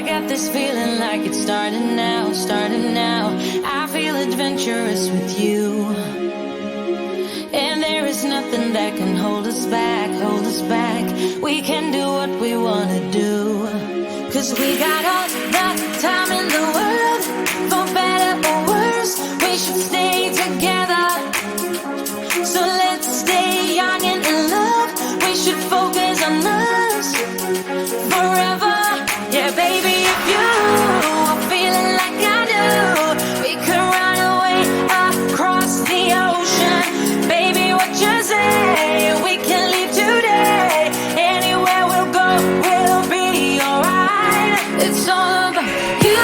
got this feeling like it's starting now, starting now. I feel adventurous with you, and there is nothing that can hold us back, hold us back. We can do what we wanna do, 'cause we got all the time in the world. For better or worse, we should stay together. So let's stay young and in love. We should focus on us forever. Yeah, baby, if you are feeling like I do, we could run away across the ocean. Baby, what you say? We can leave today. Anywhere we'll go, we'll be alright. It's all about you.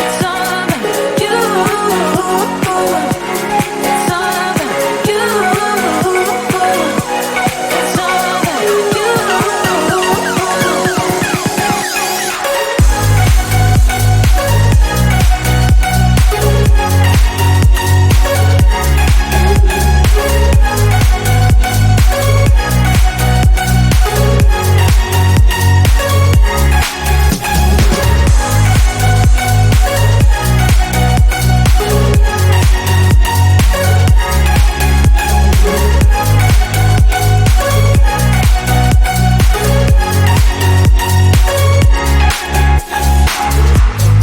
It's all about you. It's all about you. It's all about you.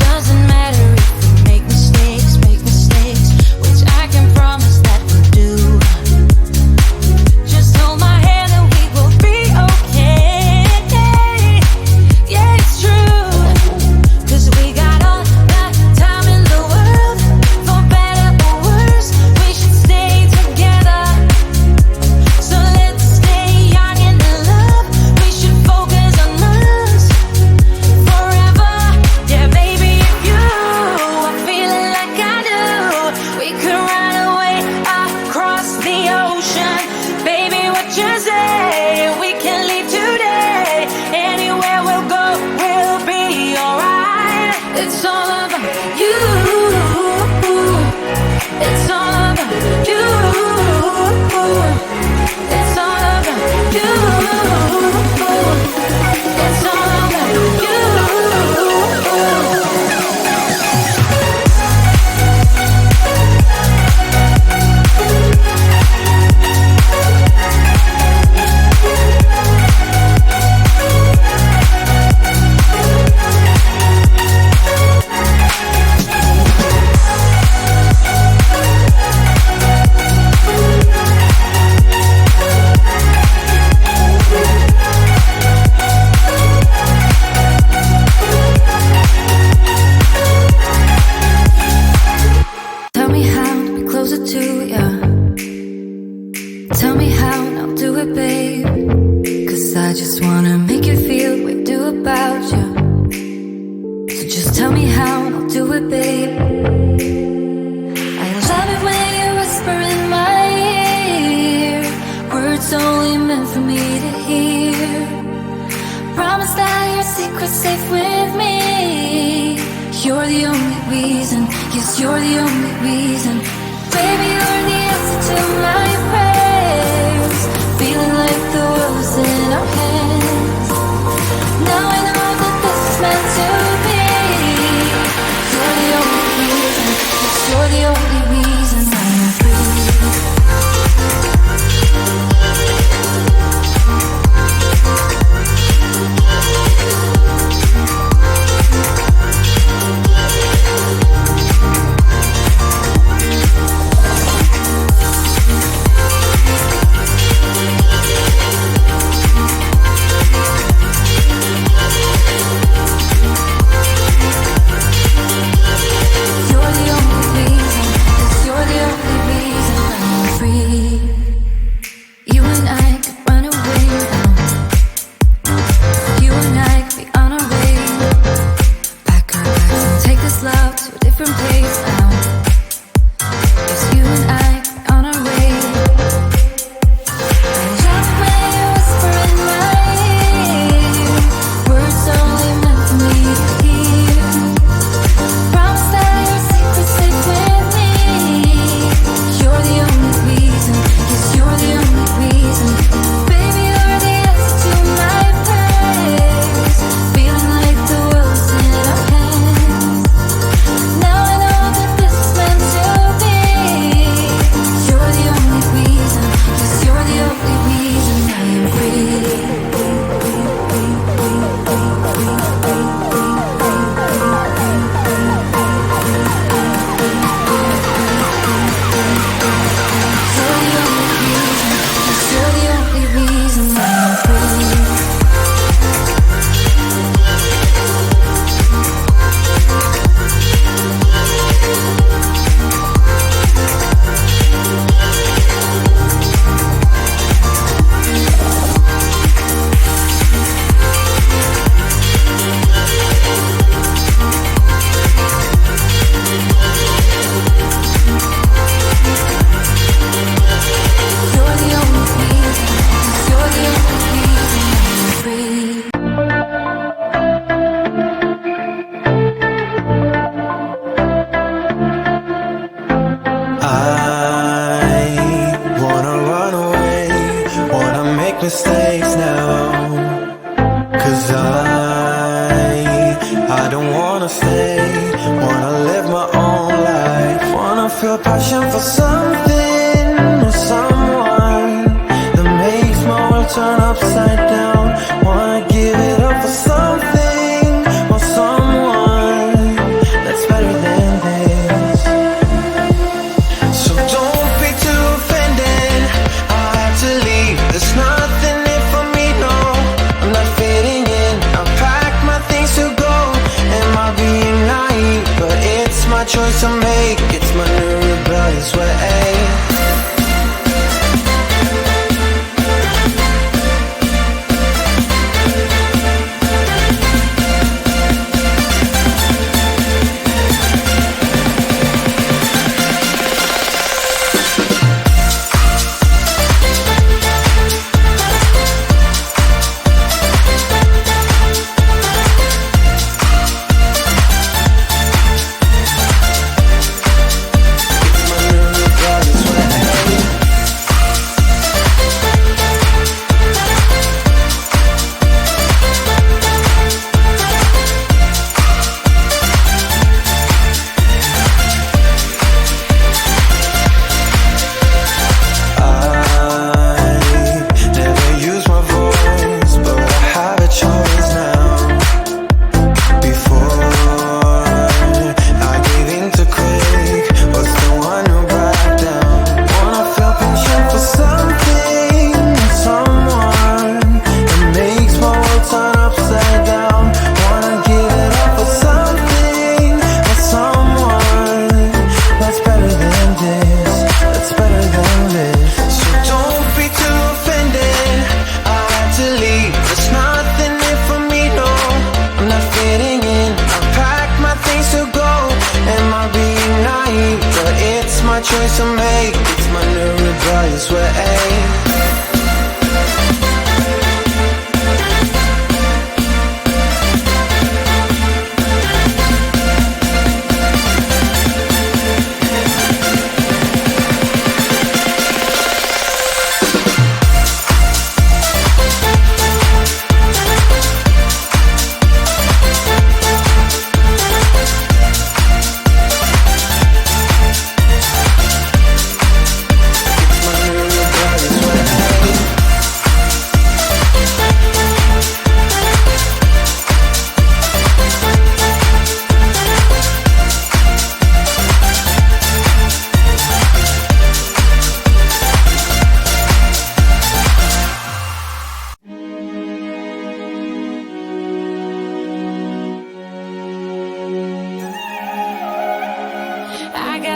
Doesn't matter if we make mistakes, which I can promise that we'll do. Just hold my hand and we will be okay. Yeah, it's true, 'cause we got all the time in the world. For better or worse, we should stay together. So let's stay young and in love. We should focus on us forever. Yeah, baby, if you are feeling like I do, we could run away across the ocean. Baby, what you say? We can leave today. Anywhere we'll go, we'll be alright. It's all about you. It's all about you. It's all about you. It's all about you. Tell me how to be closer to ya. Tell me how and I'll do it, babe. 'Cause I just wanna make you feel what I do about you. So just tell me how and I'll do it, babe. I love it when you whisper in my ear, words only meant for me to hear. Promise that your secret's safe with me. You're the only reason, yes, you're the only reason. Baby, you're the answer to my prayers. Feeling like the world is in our hands. Now I know that this is meant to be. You're the only reason, yes, you're the only reason I'm free. wanna stay, wanna live my own life, wanna feel passion for something or someone that makes my world turn upside down. Wanna give it up for something or someone that's better than this. So don't be too offended, I have to leave. There's nothing in for me, no, I'm not fitting in. I packed my things to go. Am I being naive? But it's my choice to make. It's my new rebellious way. Choice to make, it's my new rebellious way.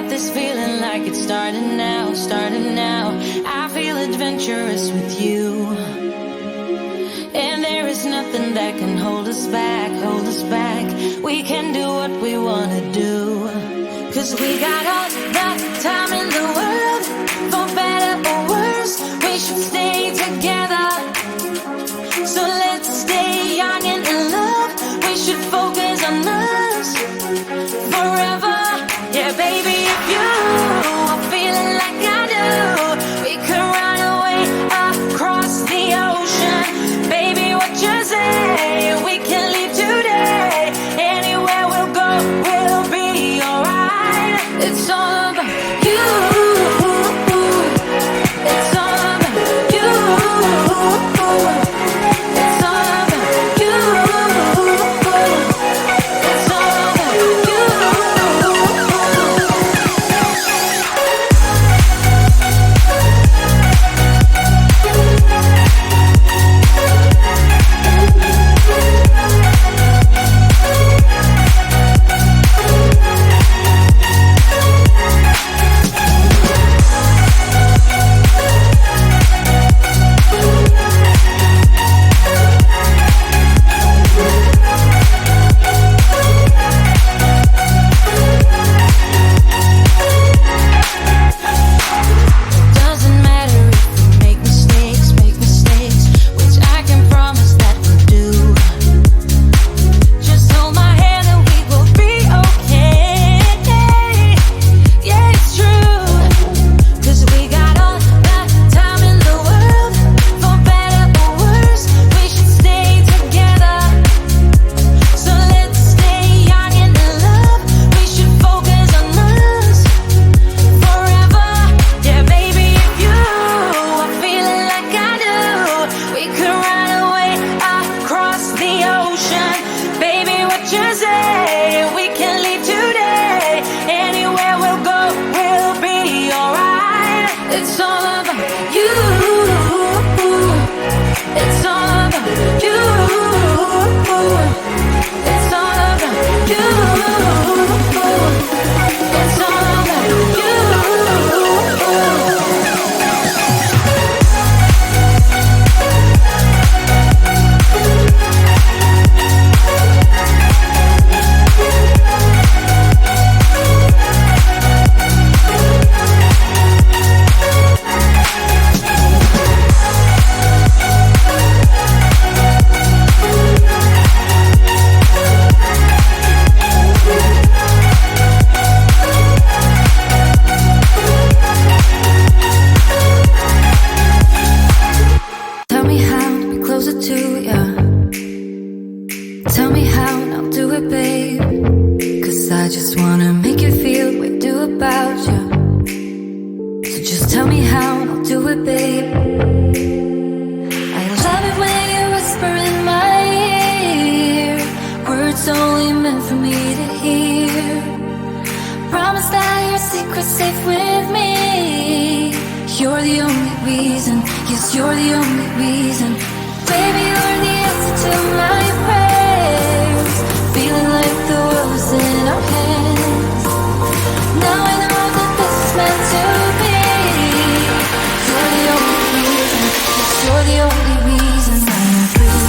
This feeling like it's starting now, starting now. I feel adventurous with you, and there is nothing that can hold us back, hold us back. We can do what we wanna do, 'cause we got all the time in the world. For better or worse, we should stay together. So let's stay young and in love. We should focus on us forever. Yeah, baby, if you are feeling like I do, we could run away across the ocean. Baby, what you say? We can leave today. Anywhere we'll go, we'll be alright. It's all about you. future say. We can leave today. Anywhere we'll go, we'll be alright. It's all about you. It's all about you. It's all about you. It's all about you. I just wanna make you feel what I do about you. So just tell me how and I'll do it, babe. I love it when you whisper in my ear, words only meant for me to hear. Promise that your secret's safe with me. You're the only reason, yes, you're the only reason. Baby, you're the answer to my prayers. Feeling like the world's in our hands. Now I know that this is meant to be. You're the only reason, yes, you're the only reason I'm free.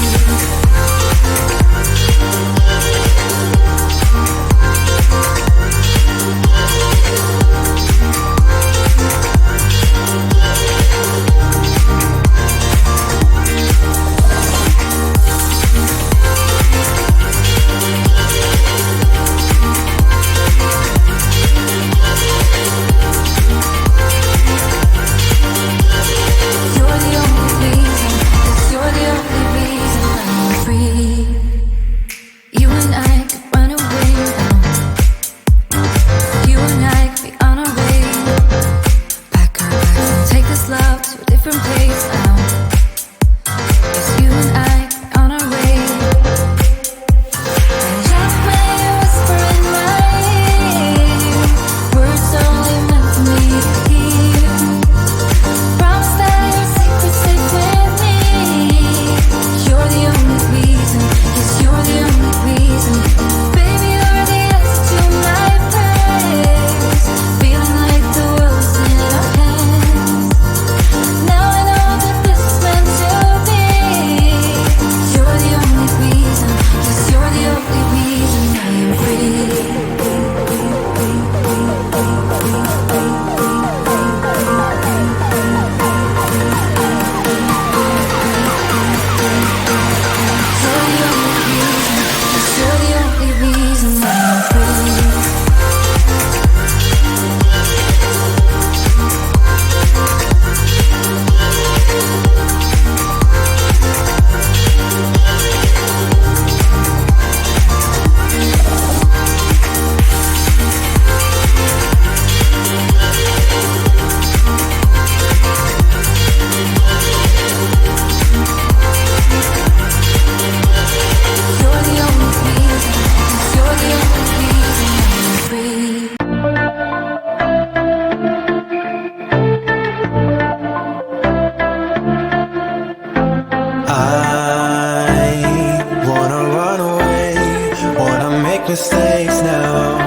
Mistakes now,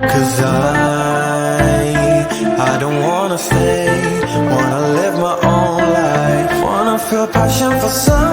'cause I don't wanna stay, wanna live my own life, wanna feel passion for some.